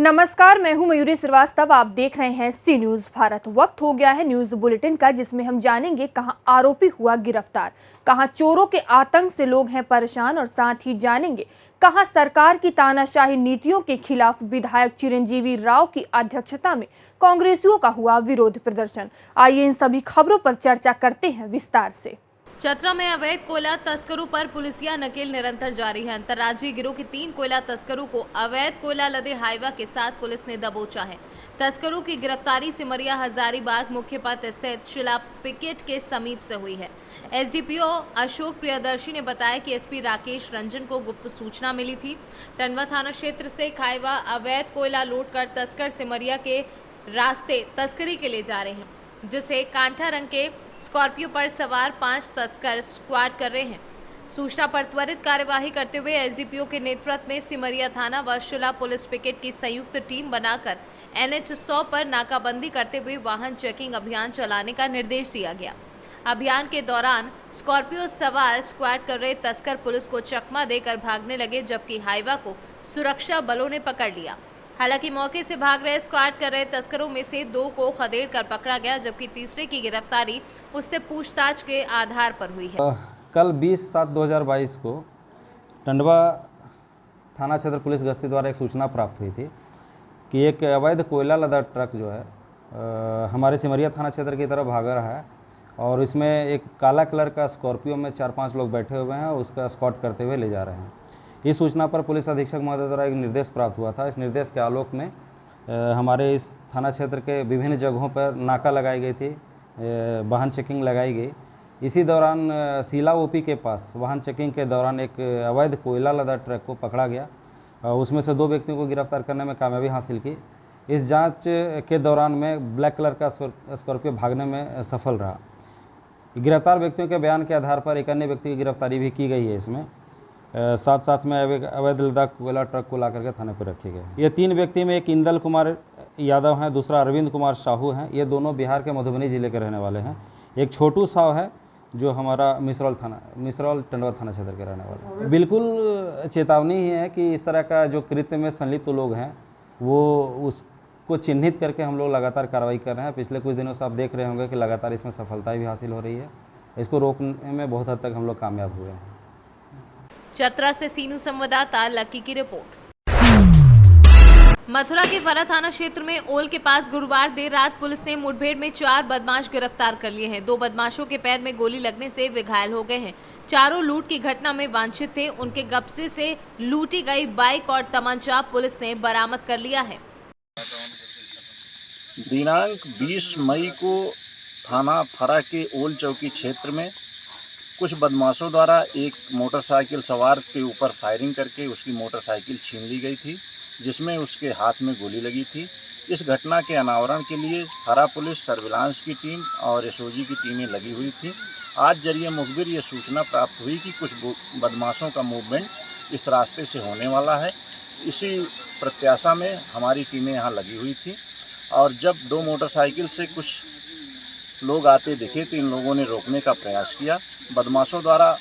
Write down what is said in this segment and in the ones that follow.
नमस्कार, मैं हूं मयूरी श्रीवास्तव। आप देख रहे हैं सी न्यूज भारत। वक्त हो गया है न्यूज बुलेटिन का, जिसमें हम जानेंगे कहां आरोपी हुआ गिरफ्तार, कहां चोरों के आतंक से लोग हैं परेशान, और साथ ही जानेंगे कहां सरकार की तानाशाही नीतियों के खिलाफ विधायक चिरंजीवी राव की अध्यक्षता में कांग्रेसियों का हुआ विरोध प्रदर्शन। आइए इन सभी खबरों पर चर्चा करते हैं विस्तार से। चतरा में अवैध कोयला तस्करों पर पुलिसिया नकेल निरंतर जारी है। अंतर्राज्यीय गिरोह के 3 कोयला तस्करों को अवैध कोयला लदे हाईवा के साथ पुलिस ने दबोचा है। तस्करों की गिरफ्तारी सिमरिया हजारीबाग मुख्य पथ स्थित शिला पिकेट के समीप से हुई है। एसडीपीओ अशोक प्रियदर्शी ने बताया कि एसपी राकेश रंजन को गुप्त सूचना मिली थी। टंडवा थाना क्षेत्र से हाईवा अवैध कोयला लूट कर तस्कर सिमरिया के रास्ते तस्करी के लिए जा रहे हैं, जिसे कांठा रंग के स्कॉर्पियो पर सवार 5 तस्कर स्क्वाड कर रहे हैं। सूचना पर त्वरित कार्यवाही करते हुए एसडीपीओ के नेतृत्व में सिमरिया थाना व शिला पुलिस पिकेट की संयुक्त टीम बनाकर NH 100 पर नाकाबंदी करते हुए वाहन चेकिंग अभियान चलाने का निर्देश दिया गया। अभियान के दौरान स्कॉर्पियो सवार स्क्वाड कर रहे तस्कर पुलिस को चकमा देकर भागने लगे, जबकि हाईवा को सुरक्षा बलों ने पकड़ लिया। हालांकि मौके से भाग रहे स्क्वाड कर रहे तस्करों में से 2 को खदेड़ कर पकड़ा गया, जबकि तीसरे की गिरफ्तारी उससे पूछताछ के आधार पर हुई है। कल 20/7/2022 को टंडवा थाना क्षेत्र पुलिस गश्ती द्वारा एक सूचना प्राप्त हुई थी कि एक अवैध कोयला लदा ट्रक जो है हमारे सिमरिया थाना क्षेत्र की तरफ भाग रहा है, और इसमें एक काला कलर का स्कॉर्पियो में 4-5 लोग बैठे हुए हैं और उसका एस्कॉर्ट करते हुए ले जा रहे हैं। इस सूचना पर पुलिस अधीक्षक महोदय द्वारा एक निर्देश प्राप्त हुआ था। इस निर्देश के आलोक में हमारे इस थाना क्षेत्र के विभिन्न जगहों पर नाका लगाई गई थी, वाहन चेकिंग लगाई गई। इसी दौरान सीला ओपी के पास वाहन चेकिंग के दौरान एक अवैध कोयला लदा ट्रक को पकड़ा गया। उसमें से 2 व्यक्तियों को गिरफ्तार करने में कामयाबी हासिल की। इस जांच के दौरान में ब्लैक कलर का स्कॉर्पियो भागने में सफल रहा। गिरफ्तार व्यक्तियों के बयान के आधार पर एक अन्य व्यक्ति की गिरफ्तारी भी की गई है। इसमें साथ साथ में अवैध लदा कोयला ट्रक को ला करके थाने पर रखे गए। ये 3 व्यक्ति में एक इंदल कुमार यादव हैं, दूसरा अरविंद कुमार साहू हैं। ये दोनों बिहार के मधुबनी जिले के रहने वाले हैं। एक छोटू साव है जो हमारा मिसरौल टंडवा थाना क्षेत्र के रहने वाले हैं। बिल्कुल चेतावनी ही है कि इस तरह का जो कृत्य में संलिप्त लोग हैं वो उसको चिन्हित करके हम लोग लगातार कार्रवाई कर रहे हैं। पिछले कुछ दिनों से आप देख रहे होंगे कि लगातार इसमें सफलता भी हासिल हो रही है। इसको रोकने में बहुत हद तक हम लोग कामयाब हुए हैं। चतरा से सीनू संवाददाता लकी की रिपोर्ट। मथुरा के फरा थाना क्षेत्र में ओल के पास गुरुवार देर रात पुलिस ने मुठभेड़ में 4 बदमाश गिरफ्तार कर लिए हैं। 2 बदमाशों के पैर में गोली लगने से वे घायल हो गए हैं। चारों लूट की घटना में वांछित थे। उनके कब्जे से लूटी गई बाइक और तमंचा पुलिस ने बरामद कर लिया है। दिनांक 20 मई को थाना फरा के ओल चौकी क्षेत्र में कुछ बदमाशों द्वारा एक मोटरसाइकिल सवार के ऊपर फायरिंग करके उसकी मोटरसाइकिल छीन ली गई थी, जिसमें उसके हाथ में गोली लगी थी। इस घटना के अनावरण के लिए फरा पुलिस सर्विलांस की टीम और एसओजी की टीमें लगी हुई थी। आज जरिए मुखबिर ये सूचना प्राप्त हुई कि कुछ बदमाशों का मूवमेंट इस रास्ते से होने वाला है। इसी प्रत्याशा में हमारी टीमें यहाँ लगी हुई थी, और जब 2 मोटरसाइकिल से कुछ लोग आते दिखे तो इन लोगों ने रोकने का प्रयास किया। बदमाशों द्वारा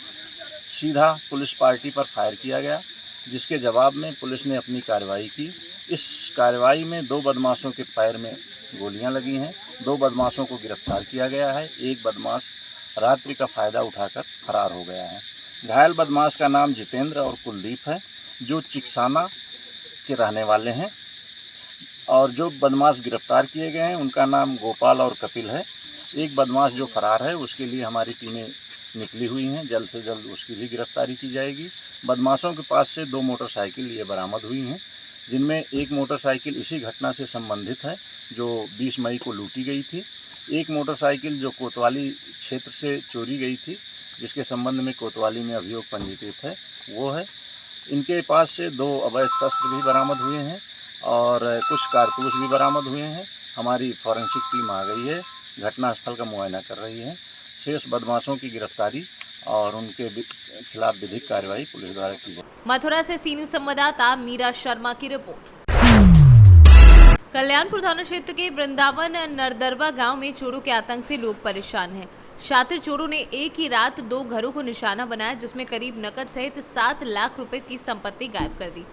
सीधा पुलिस पार्टी पर फायर किया गया, जिसके जवाब में पुलिस ने अपनी कार्रवाई की। इस कार्रवाई में 2 बदमाशों के पैर में गोलियां लगी हैं। 2 बदमाशों को गिरफ्तार किया गया है। एक बदमाश रात्रि का फ़ायदा उठाकर फरार हो गया है। घायल बदमाश का नाम जितेंद्र और कुलदीप है, जो चिकसाना के रहने वाले हैं, और जो बदमाश गिरफ्तार किए गए हैं उनका नाम गोपाल और कपिल है। एक बदमाश जो फरार है उसके लिए हमारी टीमें निकली हुई हैं। जल्द से जल्द उसकी भी गिरफ्तारी की जाएगी। बदमाशों के पास से 2 मोटरसाइकिल ये बरामद हुई हैं, जिनमें एक मोटरसाइकिल इसी घटना से संबंधित है जो 20 मई को लूटी गई थी। एक मोटरसाइकिल जो कोतवाली क्षेत्र से चोरी गई थी, जिसके संबंध में कोतवाली में अभियोग पंजीकृत है, वो है। इनके पास से 2 अवैध शस्त्र भी बरामद हुए हैं और कुछ कारतूस भी बरामद हुए हैं। हमारी फॉरेंसिक टीम आ गई है, घटनास्थल का मुआयना कर रही है। शेष बदमाशों की गिरफ्तारी और उनके खिलाफ विधिक कार्रवाई पुलिस द्वारा की जाए। मथुरा से सीनू संवाददाता मीरा शर्मा की रिपोर्ट। कल्याणपुर थाना क्षेत्र के वृंदावन नरदरवा गांव में चोरों के आतंक से लोग परेशान हैं। शातिर चोरों ने एक ही रात 2 घरों को निशाना बनाया, जिसमें करीब नकद सहित 7 लाख रुपए की संपत्ति गायब कर दी।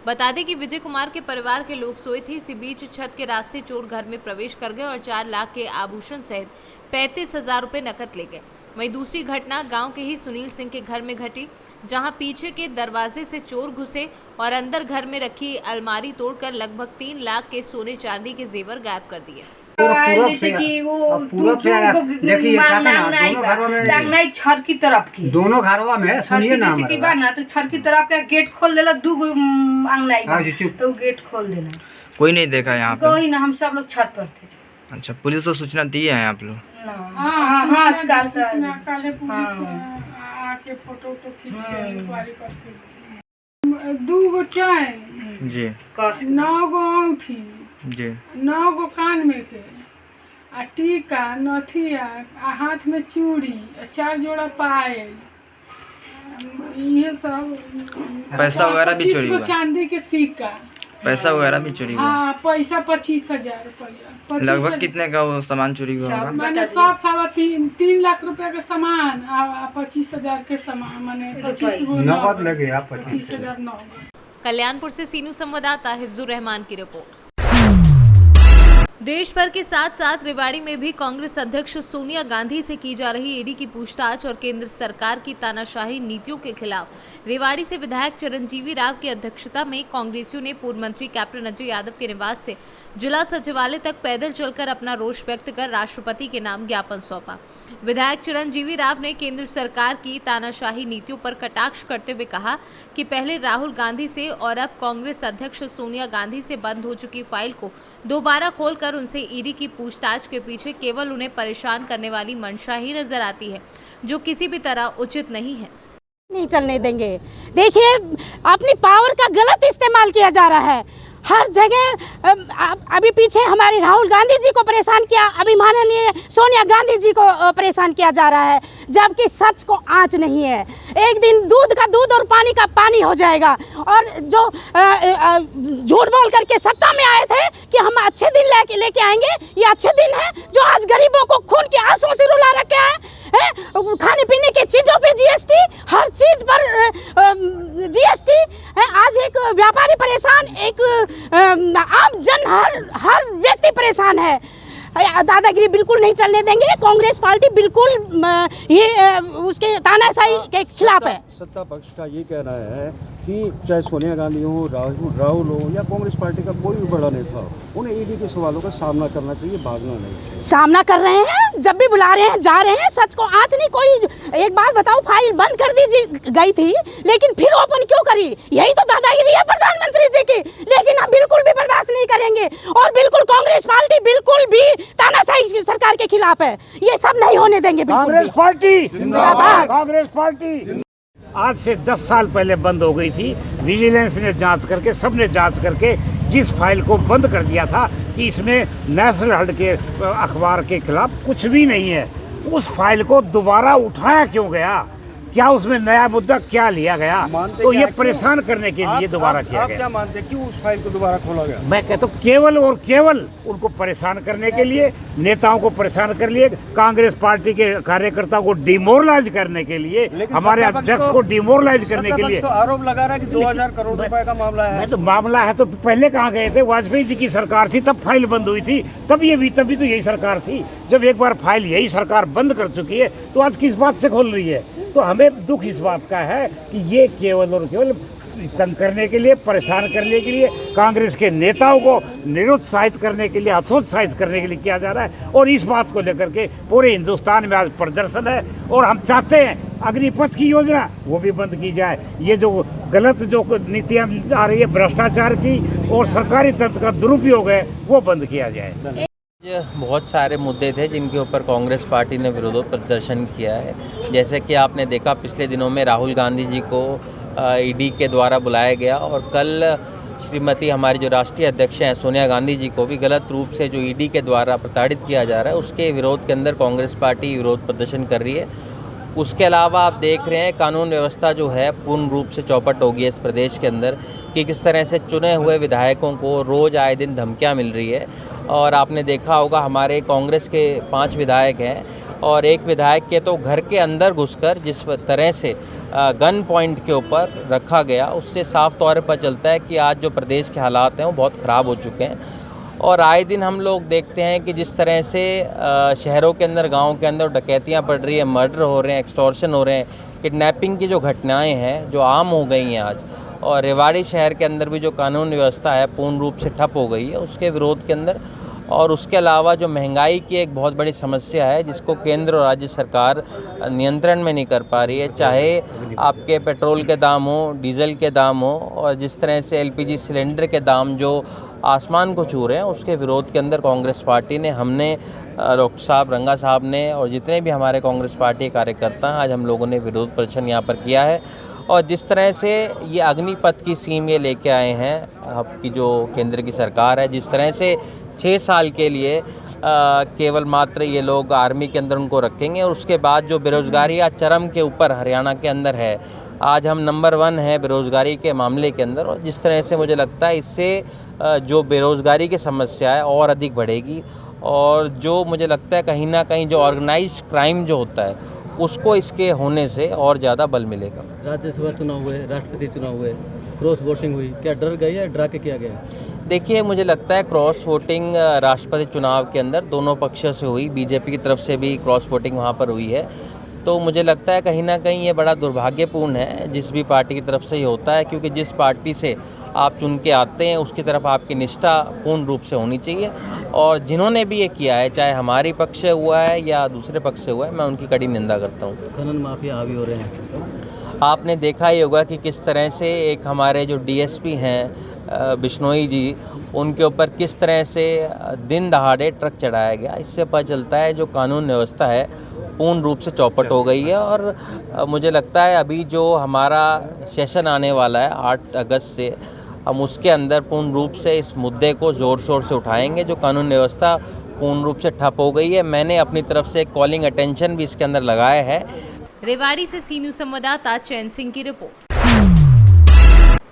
बता दें कि विजय कुमार के परिवार के लोग सोए थे। इसी बीच छत के रास्ते चोर घर में प्रवेश कर गए और 4 लाख के आभूषण सहित 35,000 रुपये नकद ले गए। वहीं दूसरी घटना गांव के ही सुनील सिंह के घर में घटी, जहां पीछे के दरवाजे से चोर घुसे और अंदर घर में रखी अलमारी तोड़कर लगभग 3 लाख के सोने चांदी के जेवर गायब कर दिए। जैसे कि वो छर की तरफ की दोनों घरवा में सुनिए ना जैसे कि ना तो छर की तरफ का गेट खोल देला, 2 अंगना तो गेट खोल देना। कोई नहीं देखा यहाँ पे? कोई ना, हम सब लोग छत पर थे। अच्छा, पुलिस को सूचना दी है आप लोग? आके फोटो खींच के इंक्वायरी करके 2 गो चैन जी, 9 गो औंठी जी, 9 गो कान में के आ टीका नथिया आ हाथ में चूड़ी 4 जोड़ा पायल, ये सब। पैसा वगैरह भी चोरी 25 गो हुआ? चांदी के सिक्का, पैसा वगैरह भी चोरी हुआ? हाँ, पैसा 25,000 रुपया। लगभग कितने का वो सामान चोरी हुआ होगा? मैंने सब 3 लाख रुपया के सामान आ 25,000 के सामान, मैंने 25 गो नगद लगे 25,000 नगद। कल्याणपुर से सीनू संवाददाता हिफ्जुर रहमान की रिपोर्ट। देश भर के साथ साथ रेवाड़ी में भी कांग्रेस अध्यक्ष सोनिया गांधी से की जा रही ईडी की पूछताछ और केंद्र सरकार की तानाशाही नीतियों के खिलाफ रेवाड़ी से विधायक चिरंजीवी राव की अध्यक्षता में कांग्रेसियों ने पूर्व मंत्री कैप्टन अजय यादव के निवास से जिला सचिवालय तक पैदल चलकर अपना रोष व्यक्त कर राष्ट्रपति के नाम ज्ञापन सौंपा। विधायक चिरंजीवी राव ने केंद्र सरकार की तानाशाही नीतियों पर कटाक्ष करते हुए कहा कि पहले राहुल गांधी से और अब कांग्रेस अध्यक्ष सोनिया गांधी से बंद हो चुकी फाइल को दोबारा खोलकर उनसे ईडी की पूछताछ के पीछे केवल उन्हें परेशान करने वाली मंशा ही नजर आती है, जो किसी भी तरह उचित नहीं है। नहीं चलने देंगे। देखिए, अपनी पावर का गलत इस्तेमाल किया जा रहा है हर जगह। अभी पीछे हमारे राहुल गांधी जी को परेशान किया, अभी माननीय सोनिया गांधी जी को परेशान किया जा रहा है, जबकि सच को आँच नहीं है। एक दिन दूध का दूध और पानी का पानी हो जाएगा। और जो झूठ बोल करके सत्ता में आए थे कि हम अच्छे दिन लेके आएंगे, ये अच्छे दिन है जो आज गरीबों को खून के आंसुओं से रुला रखे हैं। खाने पीने की चीजों पे जीएसटी, हर चीज पर जीएसटी है। आज एक व्यापारी परेशान, एक आम जन, हर व्यक्ति परेशान है। दादागिरी बिल्कुल नहीं चलने देंगे। कांग्रेस पार्टी बिल्कुल ये उसके तानाशाही के खिलाफ है। सत्ता पक्ष का ये कहना है कि चाहे सोनिया गांधी हो, राहुल हो या कांग्रेस पार्टी का कोई भी बड़ा नेता हो, उन्हें ईडी के सवालों का सामना करना चाहिए, भागना नहीं। सामना कर रहे हैं, जब भी बुला रहे हैं जा रहे हैं। सच को आँच नहीं। कोई एक बात बताओ, फाइल बंद कर दी गई थी, लेकिन फिर ओपन क्यों करी? यही तो दादागिरी है प्रधानमंत्री जी की। लेकिन हम बिल्कुल भी बर्दाश्त नहीं करेंगे और बिल्कुल कांग्रेस पार्टी बिल्कुल भी तानाशाही सरकार के खिलाफ है। ये सब नहीं होने देंगे। कांग्रेस पार्टी जिंदाबाद। कांग्रेस पार्टी आज से 10 साल पहले बंद हो गई थी। विजिलेंस ने जांच करके, सबने जांच करके जिस फाइल को बंद कर दिया था कि इसमें नेशनल हर्ड के अखबार के खिलाफ कुछ भी नहीं है, उस फाइल को दोबारा उठाया क्यों गया? क्या उसमें नया मुद्दा क्या लिया गया? तो ये परेशान करने के लिए दोबारा किया गया। क्या मानते हैं क्यों उस फाइल को दोबारा खोला गया? मैं कहता हूँ केवल और केवल उनको परेशान करने के लिए, नेताओं को परेशान कर लिए, कांग्रेस पार्टी के कार्यकर्ताओं को डिमोरलाइज करने के लिए, हमारे अध्यक्ष को डिमोरलाइज करने के लिए। तो आरोप लगा रहा है कि 2000 करोड़ रुपए का मामला है। तो मामला है तो पहले कहाँ गए थे? वाजपेयी जी की सरकार थी, तब फाइल बंद हुई थी। तभी तो यही सरकार थी। जब एक बार फाइल यही सरकार बंद कर चुकी है तो आज किस बात से खोल रही है? तो हमें दुख इस बात का है कि ये केवल और केवल तंग करने के लिए, परेशान करने के लिए, कांग्रेस के नेताओं को निरुत्साहित करने के लिए, हतोत्साहित करने के लिए किया जा रहा है। और इस बात को लेकर के पूरे हिंदुस्तान में आज प्रदर्शन है और हम चाहते हैं अग्निपथ की योजना वो भी बंद की जाए। ये जो गलत जो नीतियाँ आ रही है भ्रष्टाचार की और सरकारी तंत्र का दुरुपयोग है, वो बंद किया जाए। बहुत सारे मुद्दे थे जिनके ऊपर कांग्रेस पार्टी ने विरोध प्रदर्शन किया है। जैसे कि आपने देखा पिछले दिनों में राहुल गांधी जी को ईडी के द्वारा बुलाया गया और कल श्रीमती हमारी जो राष्ट्रीय अध्यक्ष हैं सोनिया गांधी जी को भी गलत रूप से जो ईडी के द्वारा प्रताड़ित किया जा रहा है, उसके विरोध के अंदर कांग्रेस पार्टी विरोध प्रदर्शन कर रही है। उसके अलावा आप देख रहे हैं कानून व्यवस्था जो है पूर्ण रूप से चौपट हो गई है इस प्रदेश के अंदर, कि किस तरह से चुने हुए विधायकों को रोज़ आए दिन धमकियां मिल रही है। और आपने देखा होगा हमारे कांग्रेस के 5 विधायक हैं और एक विधायक के तो घर के अंदर घुसकर जिस तरह से गन पॉइंट के ऊपर रखा गया, उससे साफ तौर पर चलता है कि आज जो प्रदेश के हालात हैं वो बहुत ख़राब हो चुके हैं। और आए दिन हम लोग देखते हैं कि जिस तरह से शहरों के अंदर, गाँव के अंदर डकैतियाँ बढ़ रही है, मर्डर हो रहे हैं, एक्सटॉर्शन हो रहे हैं, किडनैपिंग की जो घटनाएं हैं जो आम हो गई हैं आज, और रेवाड़ी शहर के अंदर भी जो कानून व्यवस्था है पूर्ण रूप से ठप हो गई है, उसके विरोध के अंदर। और उसके अलावा जो महंगाई की एक बहुत बड़ी समस्या है जिसको केंद्र और राज्य सरकार नियंत्रण में नहीं कर पा रही है, चाहे आपके पेट्रोल के दाम हो, डीजल के दाम हो, और जिस तरह से एलपीजी सिलेंडर के दाम जो आसमान को छू रहे हैं, उसके विरोध के अंदर कांग्रेस पार्टी ने, हमने, डॉक्टर साहब, रंगा साहब ने और जितने भी हमारे कांग्रेस पार्टी कार्यकर्ता हैं, आज हम लोगों ने विरोध प्रदर्शन यहाँ पर किया है। और जिस तरह से ये अग्निपथ की स्कीम ये लेके आए हैं आपकी जो केंद्र की सरकार है, जिस तरह से 6 साल के लिए केवल मात्र ये लोग आर्मी के अंदर उनको रखेंगे, और उसके बाद जो बेरोज़गारी आज चरम के ऊपर हरियाणा के अंदर है, आज हम नंबर 1 है बेरोज़गारी के मामले के अंदर, और जिस तरह से मुझे लगता है इससे जो बेरोज़गारी की समस्या है और अधिक बढ़ेगी, और जो मुझे लगता है कहीं ना कहीं जो ऑर्गेनाइज्ड क्राइम जो होता है उसको इसके होने से और ज़्यादा बल मिलेगा। राज्यसभा चुनाव हुए, राष्ट्रपति चुनाव हुए, क्रॉस वोटिंग हुई, क्या डर गई या डरा के किया गया? देखिए, मुझे लगता है क्रॉस वोटिंग राष्ट्रपति चुनाव के अंदर दोनों पक्षों से हुई, बीजेपी की तरफ से भी क्रॉस वोटिंग वहाँ पर हुई है। तो मुझे लगता है कहीं ना कहीं ये बड़ा दुर्भाग्यपूर्ण है जिस भी पार्टी की तरफ से ये होता है, क्योंकि जिस पार्टी से आप चुन के आते हैं उसकी तरफ आपकी निष्ठा पूर्ण रूप से होनी चाहिए। और जिन्होंने भी ये किया है, चाहे हमारे पक्ष से हुआ है या दूसरे पक्ष से हुआ है, मैं उनकी कड़ी निंदा करता हूँ। खनन माफिया हावी हो रहे हैं, आपने देखा ही होगा कि किस तरह से एक हमारे जो डीएसपी हैं बिश्नोई जी, उनके ऊपर किस तरह से दिन दहाड़े ट्रक चढ़ाया गया। इससे पता चलता है जो कानून व्यवस्था है पूर्ण रूप से चौपट हो गई है। और मुझे लगता है अभी जो हमारा सेशन आने वाला है 8 अगस्त से, हम उसके अंदर पूर्ण रूप से इस मुद्दे को ज़ोर शोर से उठाएंगे। जो कानून व्यवस्था पूर्ण रूप से ठप हो गई है, मैंने अपनी तरफ से कॉलिंग अटेंशन भी इसके अंदर लगाया है। रेवाड़ी से सी न्यूज़ संवाददाता चैन सिंह की रिपोर्ट।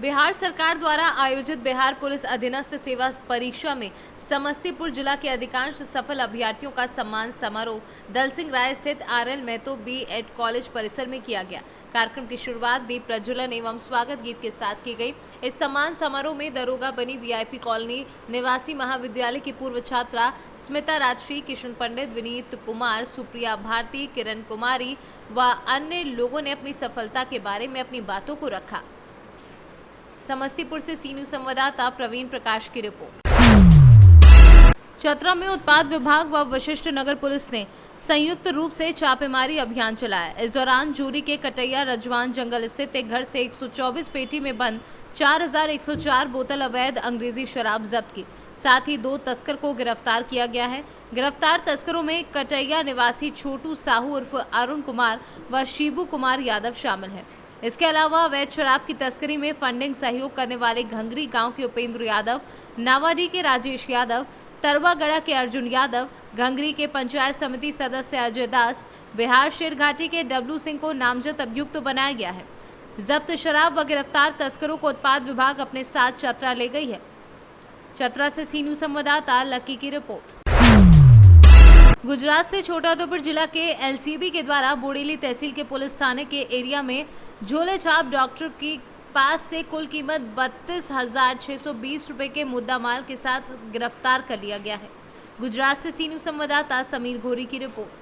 बिहार सरकार द्वारा आयोजित बिहार पुलिस अधीनस्थ सेवा परीक्षा में समस्तीपुर जिला के अधिकांश सफल अभ्यर्थियों का सम्मान समारोह दल सिंह राय स्थित RL महतो B.Ed कॉलेज परिसर में किया गया। कार्यक्रम की शुरुआत दीप प्रज्वलन एवं स्वागत गीत के साथ की गई। इस सम्मान समारोह में दरोगा बनी VIP कॉलोनी निवासी महाविद्यालय की पूर्व छात्रा स्मिता राजश्री, किशन पंडित, विनीत कुमार, सुप्रिया भारती, किरण कुमारी व अन्य लोगों ने अपनी सफलता के बारे में अपनी बातों को रखा। समस्तीपुर से सी न्यूज़ संवाददाता प्रवीण प्रकाश की रिपोर्ट। चतरा में उत्पाद विभाग व वशिष्ठ नगर पुलिस ने संयुक्त रूप से छापेमारी अभियान चलाया। इस दौरान जूरी के कटैया रजवान जंगल स्थित एक घर से 124 पेटी में बंद 4104 बोतल अवैध अंग्रेजी शराब जब्त की। साथ ही 2 तस्कर को गिरफ्तार किया गया है। गिरफ्तार तस्करों में कटैया निवासी छोटू साहू उर्फ अरुण कुमार व शिबू कुमार यादव शामिल हैं। इसके अलावा अवैध शराब की तस्करी में फंडिंग सहयोग करने वाले घंगरी गांव के उपेंद्र यादव, नावाडी के राजेश यादव, तरवागढ़ा के अर्जुन यादव, घंगरी के पंचायत समिति सदस्य अजय दास, बिहार शेर घाटी के डब्लू सिंह को नामजद अभियुक्त बनाया गया है। जब्त शराब व गिरफ्तार तस्करों को उत्पाद विभाग अपने साथ चतरा ले गई है। चतरा से सी न्यूज़ संवाददाता लकी की रिपोर्ट। गुजरात से छोटाउदेपुर जिला के LCB के द्वारा बोडेली तहसील के पुलिस थाने के एरिया में झोले छाप डॉक्टर की पास से कुल कीमत 32,620 रुपए के मुद्दा माल के साथ गिरफ्तार कर लिया गया है। गुजरात से सी न्यूज़ संवाददाता समीर घोरी की रिपोर्ट।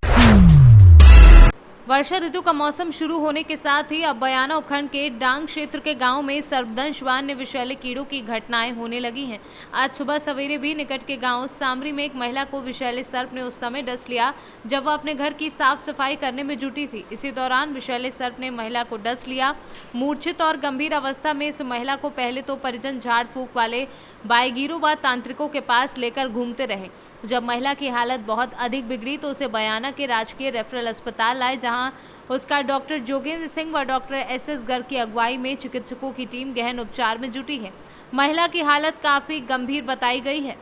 वर्षा ऋतु का मौसम शुरू होने के साथ ही अब बयाना उपखंड के डांग क्षेत्र के गांव में सर्पदंश व अन्य विषैले कीड़ों की घटनाएं होने लगी हैं। आज सुबह सवेरे भी निकट के गांव सामरी में एक महिला को विषैले सर्प ने उस समय डस लिया जब वह अपने घर की साफ सफाई करने में जुटी थी। इसी दौरान विषैले सर्प ने महिला को डस लिया। मूर्छित और गंभीर अवस्था में इस महिला को पहले तो परिजन झाड़ फूक वाले बाईगीरों व तांत्रिकों के पास लेकर घूमते रहे। जब महिला की हालत बहुत अधिक बिगड़ी तो उसे बयाना के राजकीय रेफरल अस्पताल लाए, जहां उसका डॉक्टर जोगेंद्र सिंह व डॉक्टर SS गर्ग की अगुवाई में चिकित्सकों की टीम गहन उपचार में जुटी है। महिला की हालत काफी गंभीर बताई गई है।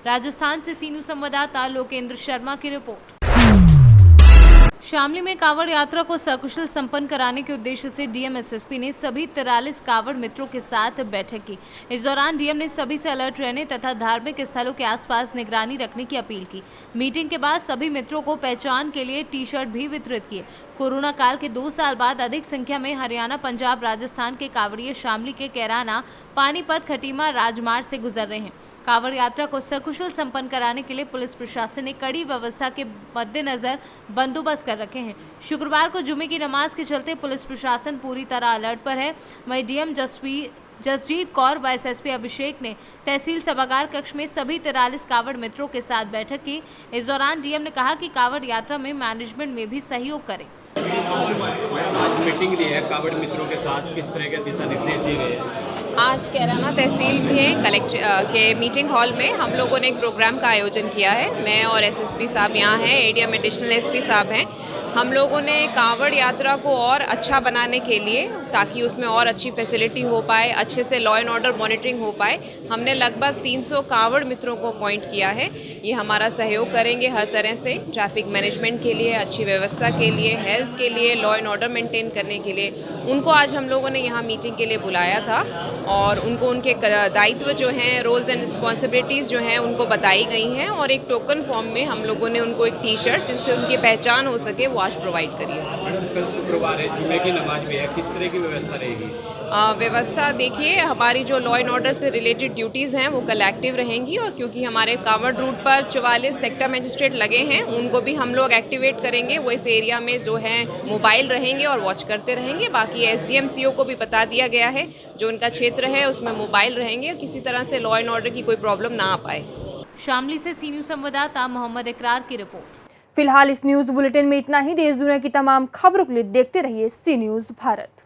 राजस्थान से सी न्यूज़ संवाददाता लोकेंद्र शर्मा की रिपोर्ट। शामली में कांवड़ यात्रा को सकुशल संपन्न कराने के उद्देश्य से डीएम एसएसपी ने सभी 43 कांवड़ मित्रों के साथ बैठक की। इस दौरान डीएम ने सभी से अलर्ट रहने तथा धार्मिक स्थलों के आसपास निगरानी रखने की अपील की। मीटिंग के बाद सभी मित्रों को पहचान के लिए टी शर्ट भी वितरित किए। कोरोना काल के 2 साल बाद अधिक संख्या में हरियाणा, पंजाब, राजस्थान के कांवड़िए शामली के कैराना, पानीपत, खटीमा राजमार्ग से गुजर रहे हैं। कांवड़ यात्रा को सकुशल संपन्न कराने के लिए पुलिस प्रशासन ने कड़ी व्यवस्था के मद्देनजर बंदोबस्त कर रखे हैं। शुक्रवार को जुमे की नमाज के चलते पुलिस प्रशासन पूरी तरह अलर्ट पर है। वहीं डीएम जसजीत कौर व एसएसपी अभिषेक ने तहसील सभागार कक्ष में सभी 43 कांवड़ मित्रों के साथ बैठक की। इस दौरान डीएम ने कहा कि कांवड़ यात्रा में मैनेजमेंट में भी सहयोग करें। आज मीटिंग ली है कांवड़ मित्रों के साथ, किस तरह के दिशा निर्देश दिए गए हैं? आज कैराना तहसील में कलेक्टर के मीटिंग हॉल में हम लोगों ने एक प्रोग्राम का आयोजन किया है। मैं और एसएसपी साहब यहाँ हैं, एडीएम एडिशनल एसपी साहब हैं। हम लोगों ने कांवड़ यात्रा को और अच्छा बनाने के लिए, ताकि उसमें और अच्छी फैसिलिटी हो पाए, अच्छे से लॉ एंड ऑर्डर मॉनिटरिंग हो पाए, हमने लगभग 300 कांवड़ मित्रों को अपॉइंट किया है। ये हमारा सहयोग करेंगे हर तरह से, ट्रैफिक मैनेजमेंट के लिए, अच्छी व्यवस्था के लिए, हेल्थ के लिए, लॉ एंड ऑर्डर मेंटेन करने के लिए। उनको आज हम लोगों ने यहाँ मीटिंग के लिए बुलाया था और उनको उनके दायित्व जो हैं, रोल्स एंड रिस्पॉन्सिबिलिटीज़ जो हैं, उनको बताई गई हैं और एक टोकन फॉर्म में हम लोगों ने उनको एक टी शर्ट जिससे उनकी पहचान हो सके वो आज प्रोवाइड करिए। मैडम, कल शुक्रवार है, जुमे की नमाज भी है, किस तरह की व्यवस्था रहेगी? व्यवस्था देखिए, हमारी जो लॉ एंड ऑर्डर से रिलेटेड ड्यूटीज़ हैं वो कल एक्टिव रहेंगी और क्योंकि हमारे कांवड़ रूट पर 44 सेक्टर मजिस्ट्रेट लगे हैं, उनको भी हम लोग एक्टिवेट करेंगे। वो इस एरिया में जो है मोबाइल रहेंगे और वॉच करते रहेंगे। बाकी एसडीएम सीओ को भी बता दिया गया है, जो उनका क्षेत्र है उसमें मोबाइल रहेंगे, किसी तरह से लॉ एंड ऑर्डर की कोई प्रॉब्लम ना आ पाए। शामली से सी न्यूज़ संवाददाता मोहम्मद इकरार की रिपोर्ट। फिलहाल इस न्यूज बुलेटिन में इतना ही। देश दुनिया की तमाम खबरों के लिए देखते रहिए सी न्यूज़ भारत।